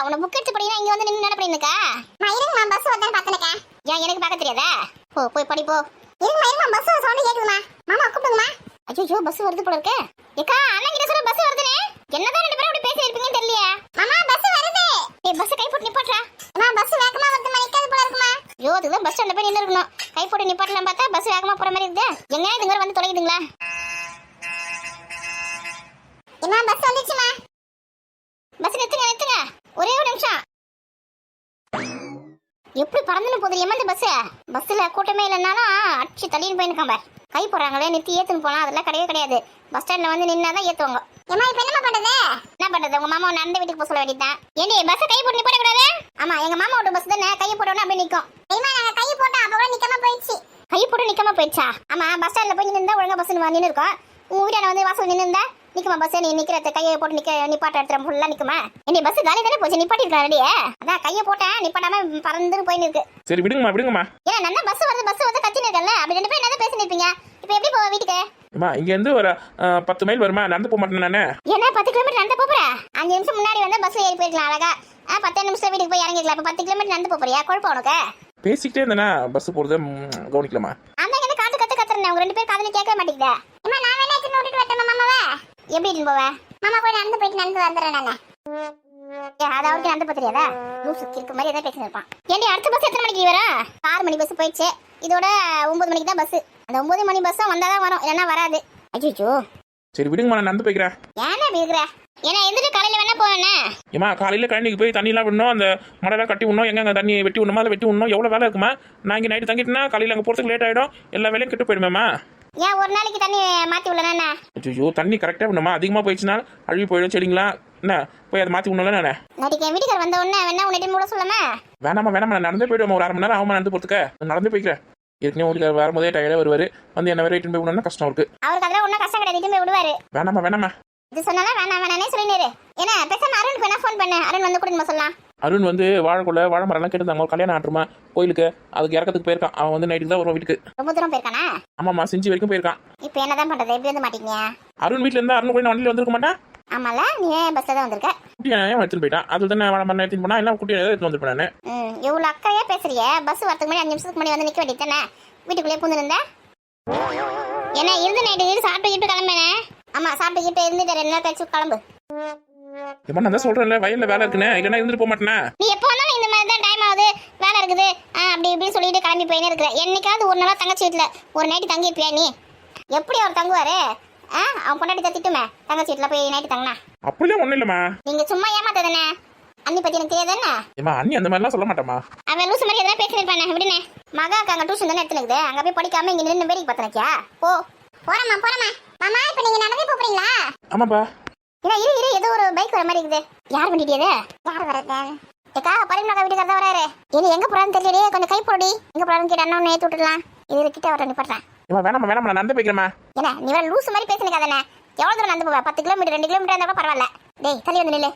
உன புக் எடுத்து படினா இங்க வந்து நின்னு என்ன பண்ணிருக்கா? இருங்கம்மா பஸ் வரதான் பாத்துனேன். ஏன் எனக்கு பார்க்க தெரியாதா? போய் படி போ. இருங்கம்மா பஸ் வர சவுண்ட் கேக்குதுமா. மாமா கூப்பிடுங்கம்மா. ஐயோ பஸ் வருது போல இருக்கு. ஏக்கா அண்ணன் கிட்ட சொல்ற பஸ் வருதுனே. என்னதான் ரெண்டு பேரும் அப்படி பேசி இருப்பீங்கன்னு தெரியலையா? மாமா பஸ் வருது. ஏய் பஸ் கை போட்டு நிப்பாட்றா. அம்மா பஸ் வேகமா வருது நிக்காது போல இருக்குமா. ஐயோ அதுதான் பஸ் ஸ்டாண்ட்ல போய் நின்னு இருக்கணும். கை போட்டு நிப்பாட்டலாம் பார்த்தா பஸ் வேகமா போற மாதிரி இருக்கு. எங்க இதுங்க வந்து தொலைக்குதுங்களா? அம்மா பஸ் வந்துச்சுமா. பஸ் நிறுத்துங்க. ஒரே ஒரு நிமிஷம். எப்படி பறந்துன்னு போகுது ஏமா இந்த பஸ்ல கூட்டமே இல்லைன்னாலும் அடிச்சு தள்ளின்னு போயிருக்கான் பார். கை போடுறாங்களே நிறுத்தி ஏத்துன்னு போலாம் அதெல்லாம் கிடையவே பஸ் ஸ்டாண்ட்ல வந்து நின்னாதான் ஏத்துவாங்க. ஏமா இப்ப என்ன பண்றது உங்க மாமா நடந்த வீட்டுக்கு போக சொல்ல வேண்டியதான். ஏண்டி பஸ் கை போட்டு நிப்பாட்ட கூடாது? ஆமா எங்க மாமாவோட பஸ் தானே கையை போட்டோன்னா அப்படியே நிக்கும். நாங்க கையை போட்டோம் அப்ப கூட நிக்காம போயிடுச்சு. கை போட்டு நிக்காம போயிடுச்சா? ஆமா பஸ் ஸ்டாண்ட்ல போய் நின்னா ஒழுங்கா பஸ் நின்னு இருக்கோம். உங்க வீட்டான வந்து வாசல் நின்னுந்தா நிக்குமா பஸ்? நீ நிக்கிற கையை போட்டு நிப்பாட்ட எடுத்துற ஃபுல்லா நிக்குமா? என்ன பஸ் காலி தானே போச்சு நிப்பாட்டி இருக்கா ரெடியே? அதான் கையை போட்டேன் நிப்பாட்டாம பறந்து போயின்னு இருக்கு. சரி விடுங்கம்மா. ஏன் நல்லா பஸ் வருது கத்தின்னு இருக்கல அப்படி ரெண்டு பேரும் என்ன பேசிட்டு இருப்பீங்க? இப்போ எப்படி போவ வீட்டுக்கு? அம்மா இங்க இருந்து ஒரு 10 மைல் வருமா? நடந்து போக மாட்டேன் நானு. ஏன்னா 10 கிலோமீட்டர் நடந்து போறா? 5 நிமிஷம் முன்னாடி வந்தா பஸ் ஏறி போயிடலாம் அழகா. 10 நிமிஷம் வீட்டுக்கு போய் இறங்கிக்கலாம். இப்ப 10 கிலோமீட்டர் நடந்து போறியா? குழப்பம் உனக்கு? பேசிக்கிட்டே இருந்தேனா பஸ் போறது கவனிக்கலாமா? அந்த இங்க கத்துறேன் உங்க ரெண்டு பேரும் காதுல கேட்க மாட்டேங்குதே. அம்மா நான் வேணா எடுத்து விட்டுட்டு வரட்டேன் மாமாவே. எப்படி இருந்து போவ? மாமா போய் நடந்து வந்துறேன் நானே. அது அவருக்கு நடந்து போக தெரியாதா? லூசு கிறுக்கு மாதிரி ஏதாவது பேசிட்டு இருப்பான். ஏண்டி அடுத்த பஸ் எத்தனை மணிக்கு வரும்? 6 மணி பஸ் போயிடுச்சு. இதோட 9 மணிக்கு தான் பஸ். அந்த 9 மணி பஸ் வந்தாதான் வரும் இல்லைன்னா வராது. அச்சோ சரி விடுங்கம்மா நான் நடந்து போய்க்கிறேன். ஏன்னா இருக்கிற ஏன்னா எந்திரிச்சு காலையில வேணா போவேனே. ஏமா காலையில கழனிக்கு போய் தண்ணியெல்லாம் விடணும், அந்த மழைலாம் கட்டி விடணும், எங்க தண்ணி வெட்டி விடணுமா அதை வெட்டி விடணும், எவ்வளோ வேலை இருக்குமா? நான் இங்கே நைட்டு தங்கிட்டுனா காலையில் அங்கே போகிறதுக்கு லேட் ஆகிடும், எல்லா வேலையும் கெட்டு போயிடுமேம்மா. ஏன் ஒரு நாளைக்கு தண்ணி மாற்றி விடலண்ணா? ஐயோ தண்ணி கரெக்டாக விடணுமா? அதிகமாக போயிடுச்சுன்னா அழுவி போயிடும் செடிங்களா. என்ன போய் அதை மாற்றி விடணும்ல நான். நாளைக்கு என் வீட்டுக்கு வந்த உடனே வேணா உன்னிட்டு கூட சொல்லாமா? வேணாமா நான் நடந்தே போயிடுவேன். ஒரு 1/2 மணி நேரம் ஆகுமா நடந்து போகிறதுக்கு? நடந்து போய்க்கிறேன். ஏற்கனவே உங்களுக்கு வரும்போதே டயர்டாக வருவார், வந்து என்ன வேற இட்டுன்னு போய் விடணும்னா கஷ்டம் இருக்கு. அவருக்கு அதெல்லாம் ஒன்றும் கஷ்டம் கிடையாது, இட்டுன்னு போய் விடுவாரு. வேணாமா இது சொன்னாலும் வேணானே சொல்லினாரு. ஏன்னா பேசாம அருணுக்கு வேணா ஃபோன் பண்ண, அருண் வந்து கூட்டிட்டு சொல்லலாம். அருண் வந்து வாழைக்குள்ள வாழை மரம்லாம் கேட்டுருந்தாங்க, ஒரு கல்யாணம் ஆட்டுமா கோயிலுக்கு, அதுக்கு இறக்கத்துக்கு போயிருக்கான். அவன் வந்து நைட்டுக்கு தான் வருவான் வீட்டுக்கு. ரொம்ப தூரம் போயிருக்கானா? ஆமாம்மா செஞ்சு வரைக்கும் போயிருக்கான். இப்போ என்னதான் பண்றது? எப்படி வந்து மாட்டீங்க? அருண் வீட்டில் இருந்தா அருண் கூட வண்டியில் வந்திருக்க மாட்டான். ஆமால நீ பஸ்ல தான் வந்திருக்க. குட்டியா எடுத்துட்டு போயிட்டான். அது தானே வாழை மரம் எடுத்துட்டு போனா, எல்லாம் குட்டியா எடுத்து வந்துருப்பேன் நான். இவ்வளோ அக்கறையா பேசுறிய? பஸ் வரதுக்கு முன்னாடி 5 நிமிஷத்துக்கு முன்னாடி வந்து நிக்க வேண்டியது தானே? வீட்டுக்குள்ளேயே பூந்துருந்த ஏன்னா இருந்து நைட்டு சாப்பிட்டு கிளம்பேனே. ஆமா சாப்பிட்டு இருந்துட்டு 2 நாள் கழிச்சு கிளம்பு. ஏமா நான் தான் சொல்றேன்ல வயல்ல வேலை இருக்குன்னு, இல்லைன்னா இருந்துட்டு போக மாட்டேனா? நீ எப்போ வந்தாலும் இந்த மாதிரி தான் டைம் ஆகுது, வேலை இருக்குது அப்படி இப்படின்னு சொல்லிட்டு கிளம்பி போயினே இருக்கிற. என்னைக்காவது ஒரு நாளா தங்கச்சி வீட்டுல ஒரு நைட்டு தங்கியிருப்பியா நீ? எப்படி அவர் தங்குவாரு? அவன் பொண்டாட்டி தத்திட்டுமே தங்கச்சி வீட்டுல போய் நைட்டு தங்கினா. அப்படிலாம் ஒண்ணும் இல்லம்மா, நீங்க சும்மா ஏமாத்தாதானே? அண்ணி பத்தி எனக்கு தெரியாதானே? ஏமா அண்ணி அந்த மாதிரிலாம் சொல்ல மாட்டாமா. அவன் லூசு மாதிரி எதனா பேசினிருப்பானே. எப்படின்னு மகாக்கு அங்க டியூஷன் தானே எடுத்துனுக்குது, அங்க போய் படிக்காம இங்க நின்று வேலைக்கு பார்த்தனக்கியா? போறமா மாமா இப்ப நீங்க நடந்தே போறீங்களா? ஆமாப்பா. இரு ஏதோ ஒரு பைக் வர மாதிரி இருக்குது. யார் வண்டிடியது? யார் வரது? ஏக்கா பரிமளா வீட்டுக்கு தான் வராரு. இது எங்க போறான்னு தெரியலையே, கொஞ்சம் கை போடி. எங்க போறான்னு கேட்டா அண்ணன் ஏத்தி விட்டுடலாம். இது கிட்ட வர நிப்பாட்டேன். வேணாமா நான் நடந்து போய்க்கிறேம்மா. என்ன நீ வேற லூசு மாதிரி பேசினிக்காதானே? எவ்வளவு தூரம் நடந்து போவ? 10 கிலோமீட்டர் 2 கிலோமீட்டர் இருந்தா பரவாயில்ல. டேய் தள்ளி வந்து நில்லு.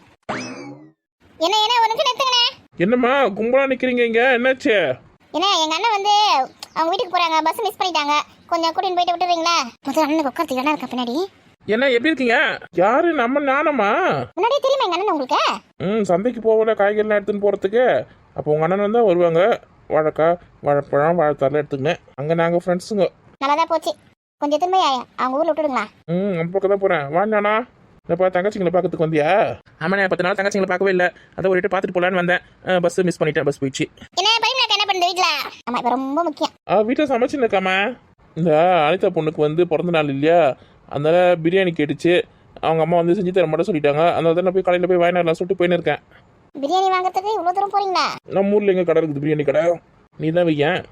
என்ன ஒரு நிமிஷம் நிறுத்துங்கண்ணே. என்னம்மா கும்பலா நிக்கிறீங்க இங்க, என்னாச்சு? என்ன எங்க அண்ணன் வந்து அவங்க வீட்டுக்கு போறாங்க, பஸ் மிஸ் பண்ணிட்டாங்க, கொஞ்சம் கூட்டின்னு போயிட்டு விட்டுறீங்களா? முதல்ல அண்ணனுக்கு உட்காந்து இடம் இருக்கா பின்னாடி. என்ன எப்படி இருக்கீங்க? யாரு? நம்ம நானம்மா. முன்னாடியே தெரியுமா எங்க அண்ணன் உங்களுக்கு? சந்தைக்கு போகல காய்கறிலாம் எடுத்துன்னு போறதுக்கு. அப்போ உங்க அண்ணன் வந்தா வருவாங்க, வாழைக்காய் வாழைப்பழம் வாழைத்தாரெல்லாம் எடுத்துக்கினேன். அங்க நாங்க ஃப்ரெண்ட்ஸுங்க. நல்லாதான் போச்சு. கொஞ்சம் திரும்ப அவங்க ஊர்ல விட்டுடுங்களா? அந்த பக்கம் தான் போறேன். வாண்ணா என்னப்பா தங்கச்சிங்களை பார்க்கறதுக்கு வந்தியா? ஆமாண்ணே 10 நாள் தங்கச்சிங்களை பார்க்கவே இல்லை, அதை ஒரு பார்த்துட்டு போலான்னு வந்தேன். பஸ் மிஸ் பண்ணிட்டேன், பஸ் போயிடுச்சு. என்ன பையனுக்கு என்ன பண்ணுது வீட்டுல? ஆமா இப்ப ரொம்ப முக்கியம். வீட்டில் சமைச்சுன்னு இருக்காமா. இந்த அனிதா பொண்ணுக்கு வந்து பிறந்த நாள் இல்லையா, அதனால பிரியாணி கேட்டுச்சு. அவங்க அம்மா வந்து செஞ்சு தர மாட்டேன் சொல்லிட்டாங்க. அதனால தான் நான் போய் கடையில் போய் வாங்கினாலாம் சொல்லிட்டு போயின்னு இருக்கேன். பிரியாணி வாங்குறதுக்கு இவ்வளவு தூரம் போறீங்களா? நம்ம ஊர்ல எங்க கடை இருக்குது பிரியாணி கடை? நீ தான் வையன்.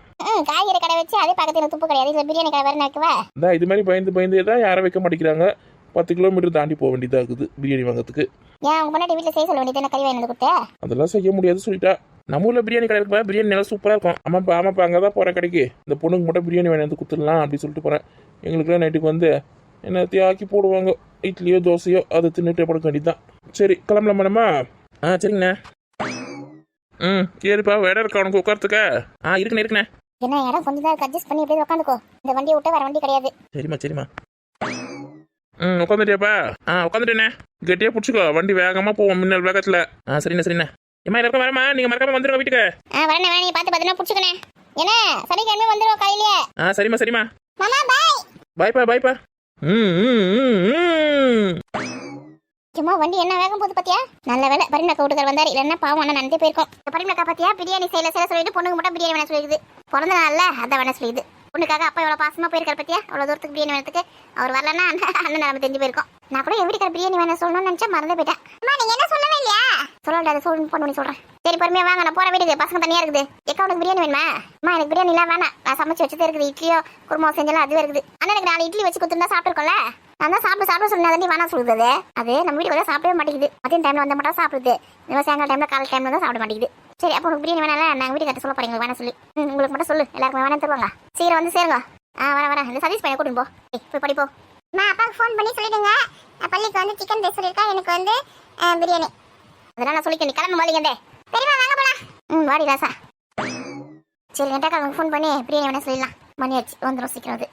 காய்கறி கடை வச்சு அதே பக்கத்துல துப்பு கிடையாது, இதுல பிரியாணி கடை வேற வைக்கவா? அதான் இது மாதிரி பயந்து தான் யாரும் வைக்க மாட்டேங்கிறாங்க. 10 கிலோமீட்டர் தாண்டி போக வேண்டியதாக இருக்குது பிரியாணி வாங்குறதுக்கு. ஏன் உங்க முன்னாடி வீட்டுல செய்ய சொல்ல வேண்டியது, கறி வாங்கி கொடுத்தா? அதெல்லாம் செய்ய முடியாது சொல்லிட்டா. நம்ம ஊர்ல பிரியாணி கடை இருக்குப்பா, பிரியாணி நல்லா சூப்பரா இருக்கும். ஆமாப்பா அங்கதான் போறேன் கடைக்கு. இந்த பொண்ணுக்கு மட்டும் பிரியாணி வாங்கி வந்து கொடுத்துடலாம் அப்படின்னு சொல்லிட்டு போறேன். எங்களுக்குலாம் நைட்டுக்கு வந்து என்னத்தையும் ஆக்கி போடுவாங்க, இட்லியோ தோசையோ, அதை தின்னுட்டு படுக்க வேண்டியதுதான். சரி கிளம்பலாமா நம்ம? சரிங்கண்ணே. சரிப்பா இடம் இருக்கா உனக்கு உட்காரத்துக்க? இருக்குண்ணே. என்ன இடம் கொஞ்சம் தான் அட்ஜஸ்ட் பண்ணி எப்படியே உட்காந்துக்கோ. இந்த வண்டியை விட்டு வேற வண்டி கிடையாது. சரிம்மா. உட்காந்துட்டியாப்பா? உட்காந்துட்டேண்ணே. கெட்டியா பிடிச்சிக்கோ, வண்டி வேகமா போவோம் மின்னல் வேகத்துல. சரிண்ணே. ஏமா இருக்க வரமா நீங்க மறக்காம வந்துருங்க வீட்டுக்கு. வரேன் நீ பார்த்து பத்திரமா பிடிச்சிக்கணே. என்ன சனிக்கிழமை வந்துடுவோம் காலையிலே. சரிம்மா சரிம்மா. மாமா பாய். பாய்ப்பா. சும்மா வண்டி என்ன வேகம் போகுது பாத்தியா? நல்ல வேலை பரிமளக்கா வீட்டுக்கார் வந்தாரு, இல்லைன்னா பாவம் அண்ணன் நடந்தே போயிருக்கோம். பரிமளக்கா பாத்தியா பிரியாணி செய்யல சொல்லிட்டு பொண்ணுங்க மட்டும் பிரியாணி வேணா சொல்லிடுது. பிறந்த நாள்ல அதான் வேணா சொல்லிடுது. பொண்ணுக்காக அப்பா எவ்வளவு பாசமா போயிருக்காரு பாத்தியா? அவ்வளவு தூரத்துக்கு பிரியாணி வேணத்துக்கு அவர் வரலன்னா அண்ணன் நம்ம தெரிஞ்சு போயிருக்கோம். நான் கூட என் வீட்டுக்கார பிரியாணி வேணா சொல்லணும்னு நினைச்சா மறந்தே போயிட்டேன். அம்மா நீங்க என்ன சொல்லவே இல்லையா? சொல்லல சொல்லணும் பண்ணி சொல்றேன். சரி பொறுமையா வாங்க, நான் போற வீட்டுக்கு. பசங்க தனியா இருக்குது. எக்கா உனக்கு பிரியாணி வேணுமா? அம்மா எனக்கு பிரியாணி எல்லாம் வேணாம், நான் சமைச்சு வச்சதே இருக்குது. இட்லியோ குருமா செஞ்சாலும் அதுவே இருக்குது. அண்ணா எனக்கு 4 இட்லி வச்சு கொடுத்துருந்தா சாப்பிட்டுருக்கோம்ல. நான் தான் சாப்பிட சொன்னா வேணாம் சொல்லுது. அது நம்ம வீட்டுக்கு சாப்பிடவே மாட்டேங்குது. மதியம் டைம்ல வந்த மட்டும் சாப்பிடுது. இந்த சாயங்கால டைம்ல காலை டைம்ல தான் சாப்பிட மாட்டேங்குது. சரி அப்போ உனக்கு பிரியாணி வேணால, நாங்கள் வீட்டுக்கு சொல்ல போறீங்க வேணா சொல்லி. உங்களுக்கு மட்டும் சொல்லு, எல்லாருக்கும் வேணா தருவாங்க. சீக்கிரம் வந்து சேருங்க. வரேன். இந்த சதீஷ் பையன் கூட்டிட்டு போய் படிப்போ. நான் அப்பாவுக்கு ஃபோன் பண்ணி சொல்லிடுங்க, பள்ளிக்கு வந்து சிக்கன் ரைஸ் சொல்லியிருக்கா, எனக்கு வந்து பிரியாணி. அதெல்லாம் நான் சொல்லிக்க, நீ கிளம்பு மாலிங்கண்டே. சரிம்மா வாங்க போலாம். வாடி ராசா. சரி நெட்டாக்காரங்க ஃபோன் பண்ணி பிரியாணி வேணா சொல்லிடலாம். மணி ஆச்சு, வந்துடும் சீக்கிரம். அது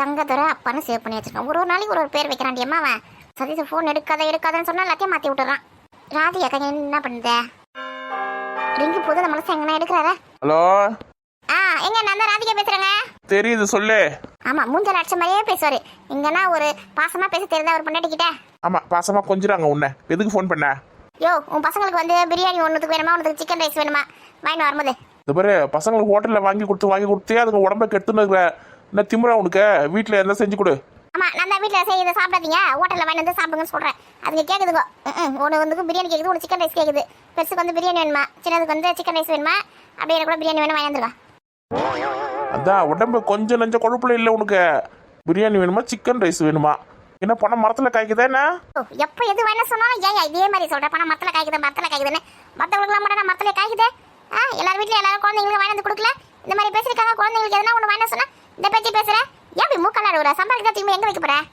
தங்கதுரை அப்பான்னு சேவ் பண்ணி வச்சிருக்கான். ஒரு நாளைக்கு ஒரு பேர் வைக்கிறான்டி அம்மா. அவன் சதீஷ் ஃபோன் எடுக்காதன்னு சொன்னா எல்லாத்தையும் மாற்றி விட்டுறான். ராதி அக்கா என்ன பண்ணுத? ரிங்கு போது நம்மள எங்கன்னா எடுக்கிறாரா? ஹலோ எங்க நான் தான் ராதிகா பேசுறேங்க. தெரியுது சொல்லு. ஆமா மூஞ்சல் அடிச்ச மாதிரியே பேசுவாரு. இங்கன்னா ஒரு பாசமா பேச தெரியுதா ஒரு பொண்டாட்டிக்கிட்ட? ஆமா பாசமா கொஞ்சிறாங்க. உன்னை எதுக்கு ஃபோன் பண்ண? யோ உன் பசங்களுக்கு வந்து பிரியாணி ஒன்றுக்கு வேணுமா, ஒன்றுக்கு சிக்கன் ரைஸ் வேணுமா? வாங்கிட்டு வரும்போது இந்த பாரு பசங்களுக்கு ஹோட்டலில் வாங்கி கொடுத்தே அதுக்கு உடம்ப கெடுத்துன்னு இருக்கிற என்ன திமுறா உனக்கு? வீட்டில் எல்லாம் செஞ்சு கொடு. ஆமா நான் தான் வீட்டில் செய்ய சாப்பிடாதீங்க, ஹோட்டலில் வாங்கி வந்து சாப்பிடுங்கன்னு சொல்றேன். அதுக்கு கேட்குதுங்க. ஒன்று வந்து பிரியாணி கேட்குது, ஒன்று சிக்கன் ரைஸ் கேட்குது. பெருசுக்கு வந்து பிரியாணி வேணுமா, சின்னதுக்கு வந்து சிக்கன் ரைஸ் வேணுமா, அப்படியே கூட பிரியாணி வேணும் வாங்கி வந்துருக்கா. அதான் உடம்பு கொஞ்சம் நஞ்ச கொழுப்புல இல்லை உனக்கு. பிரியாணி வேணுமா சிக்கன் ரைஸ் வேணுமா? என்ன பணம் மரத்தில் காய்க்குதா என்ன? எப்போ எது வேணா சொன்னாலும் ஏன் இதே மாதிரி சொல்கிறேன்? பணம் மரத்தில் காய்க்குதுன்னு மற்றவங்களுக்குலாம் மட்டும் நான் மரத்தில் காய்க்குது. எல்லாரும் வீட்டில் எல்லாரும் குழந்தைங்களுக்கு வாங்கி வந்து கொடுக்கல. இந்த மாதிரி பேசியிருக்காங்க. குழந்தைங்களுக்கு எதனா ஒன்று வேணா சொன்னா இந்த பேச்சு பேசுகிறேன். ஏன் இப்படி மூக்கெல்லாம் ஒரு சம்பாதிக்கிறா திரும்பி எங்கே வைக்க போகிறேன்?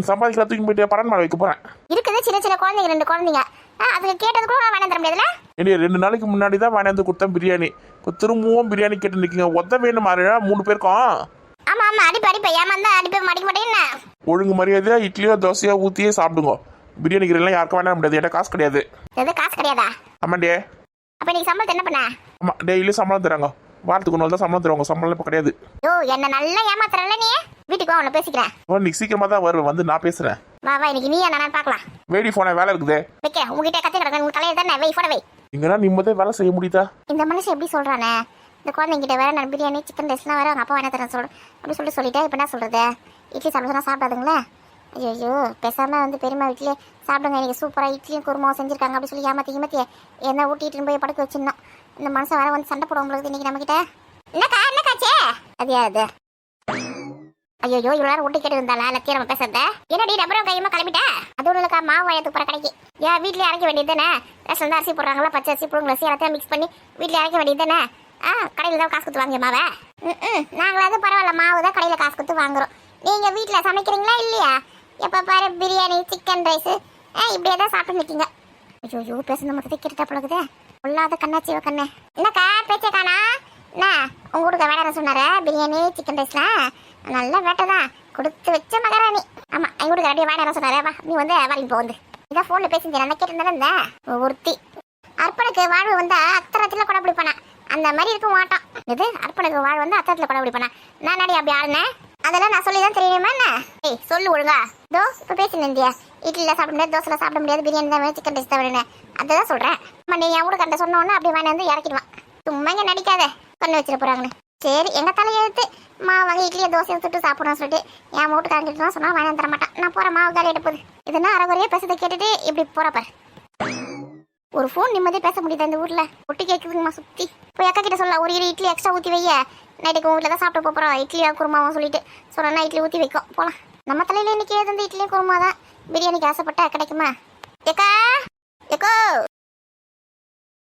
சம்பாதிக்கிறா தூக்கி போயிட்டு படம் மேலே வைக்க போகிறேன். இருக்குது சின்ன குழந்தைங்க 2 குழந்தைங்க. அதுக்கு கேட்டது கூட வாங்கி தர முடியாதுல்ல? இல்லையா 2 நாளைக்கு முன்னாடி தான் வாங்கி வந்து கொடுத்தேன் பிரியாணி. திரும்பவும் பிரியாணி கேட்டு நிற்கிங்க. ஒத்த வேணும் மாறியா 3 பேருக்கும்? ஆமா அடிப்பை ஏமாந்தா அடிப்பை மாட்டிக்க மாட்டேன்னு. ஒழுங்கு மரியாதையா இட்லியோ தோசையோ ஊற்றியே சாப்பிடுங்க. பிரியாணி கிரெல்லாம் யாருக்கும் வேணா முடியாது. ஏட்டா காசு கிடையாது. எது காசு கிடையாதா? ஆமாண்டே. அப்போ நீங்க சம்பளத்தை என்ன பண்ண? ஆமாம் டெய்லியும் சம்பளம் தராங்க. வாரத்துக்கு 1 நாள் தான் சம்பளம் தருவாங்க. சம்பளம் இப்போ கிடையாது. என்ன நல்லா ஏமாத்துறல நீ. வீட்டுக்கு வா, உன்னை பேசிக்கிறேன். இன்னைக்கு சீக்கிரமா தான் வருவேன். வந்து நான் பேசுறேன். வா இன்னைக்கு நீ என்ன பார்க்கலாம். வேடி போன வேலை இருக்குது. வைக்க உங்ககிட்ட கத்தி கிடக்கு. உங்க தலையில தானே வை போட வை. இங்கன்னா நிம்மதியா வேலை செய்ய முடியுதா? இந்த மனுஷன் எப்படி சொல்றானே? இந்த குழந்தைங்கிட்ட வேற நான் பிரியாணி சிக்கன் ரைஸ்லாம் வேற அவங்க அப்பா வேணா தரேன் அப்படி சொல்லிட்டேன். இப்போ என்ன சொல்றது? இட்லி சாப்பிட சாப்பிடாதுங்களே. ஐயோ பேசாம வந்து பெரியம்மா வீட்லயே சாப்பிடுங்க, எனக்கு சூப்பரா இட்லியும் குருமாவும் செஞ்சிருக்காங்க அப்படி சொல்லி ஏமாத்தி என்ன ஊட்டிட்டு போய் படுக்க வச்சிருந்தோம். இந்த மனுஷன் வேற வந்து சண்டை போடுவோம் இன்னைக்கு நம்ம கிட்ட. என்ன காச்சே அது ஐயோ இவ்வளோ நேரம் ஊட்டி கேட்டு இருந்தாலும் எல்லாத்தையும் நம்ம பேசுறத என்னடி டபுறம் கையமா கிளம்பிட்டா? அது ஒன்று இல்லக்கா, மாவு வாயத்துக்கு போகிற கடைக்கு. ஏன் வீட்லயே அரைக்க வேண்டியது தானே? ரேஷன் தான் அரிசி போடுறாங்களா, பச்சை அரிசி புழுங்க அரிசி எல்லாத்தையும் மிக்ஸ் பண்ணி வீட்டில் அரைக்க வேண்டியது தானே? கடையில் தான் காசு கொடுத்து வாங்க மாவை. நாங்களாவது பரவாயில்ல, மாவு தான் கடையில் காசு கொடுத்து வாங்குறோம். நீங்க வீட்டில் சமைக்கிறீங்களா இல்லையா? எப்போ பாரு பிரியாணி சிக்கன் ரைஸ் இப்படியே தான் சாப்பிட்டு நிற்கிங்க. ஐயோ பேசுன மொத்தத்தை கேட்டுட்டா பழகுதே. பொல்லாத கண்ணாச்சி கண்ணே. என்னக்கா பேச்சே காணா? என்ன உங்க வீட்டுக்கு வேணாம் சொன்னார பிரியாணி சிக்கன் ரைஸ்லாம்? நல்ல வேட்டை தான் கொடுத்து வச்ச மகாராணி. ஆமா எங்க வீட்டுக்கு ரெடியா வேணாம் சொன்னாரே. வா நீ வந்து வரீங்க இப்போ வந்து இதான் ஃபோனில் பேசியிருந்தேன். நான் கேட்டிருந்தேன் ஒருத்தி அர்ப்பனுக்கு வாழ்வு வந்து அத்தரத்தில் கூட பிடிப்பானா அந்த மாதிரி இருக்க மாட்டான். இது அர்ப்பனுக்கு வாழ் வந்து அத்தரத்தில் கூட பிடிப்பானா? நான் நடி அப்படி ஆளுனேன். அதெல்லாம் நான் சொல்லி தான் தெரியுமா என்ன? சொல்லு ஒழுங்கா. தோ இப்போ பேசினேன் இந்தியா இட்லியில் சாப்பிட முடியாது, தோசையில் சாப்பிட முடியாது, பிரியாணி தான் வேணும், சிக்கன் ரைஸ் தான் வேணும். அதான் சொல்கிறேன். அம்மா நீ என் வீட்டுக்கு சொன்னோன்னா அப்படியே வேணா வந்து இறக்கிடுவான். சும்மா இங்கே நடிக்காத கொண்டு வச்சிட போகிறாங்கன்னு. சரி எங்கள் தலையை எடுத்து மாவு வாங்கி இட்லியை தோசையை சுட்டு சாப்பிடணும்னு சொல்லிட்டு என் வீட்டுக்காரங்கிட்டு சொன்னால் வாங்கி தர மாட்டான். நான் போகிறேன் மாவு காலி எடுப்பது. இதுனா அரைகுறையே பேசுறதை கேட்டுட்டு இப்படி போகிறப்பார். ஒரு ஃபோன் நிம்மதியாக பேச முடியுது இந்த ஊரில். ஒட்டி கேட்குதுங்கம்மா சுற்றி. போய் அக்கா கிட்ட சொல்ல ஒரு இட்லி எக்ஸ்ட்ரா ஊற்றி வைய, நைட்டுக்கு உங்கள் வீட்டில் தான் சாப்பிட்டு போகிறோம் இட்லியா குருமாவும் சொல்லிட்டு சொன்னா இட்லி ஊற்றி வைக்கும் போகலாம். நம்ம தலையில் இன்னைக்கு ஏது இந்த இட்லியும் குருமா தான். பிரியாணிக்கு ஆசைப்பட்டா கிடைக்குமா? ஏக்கா ஏக்கோ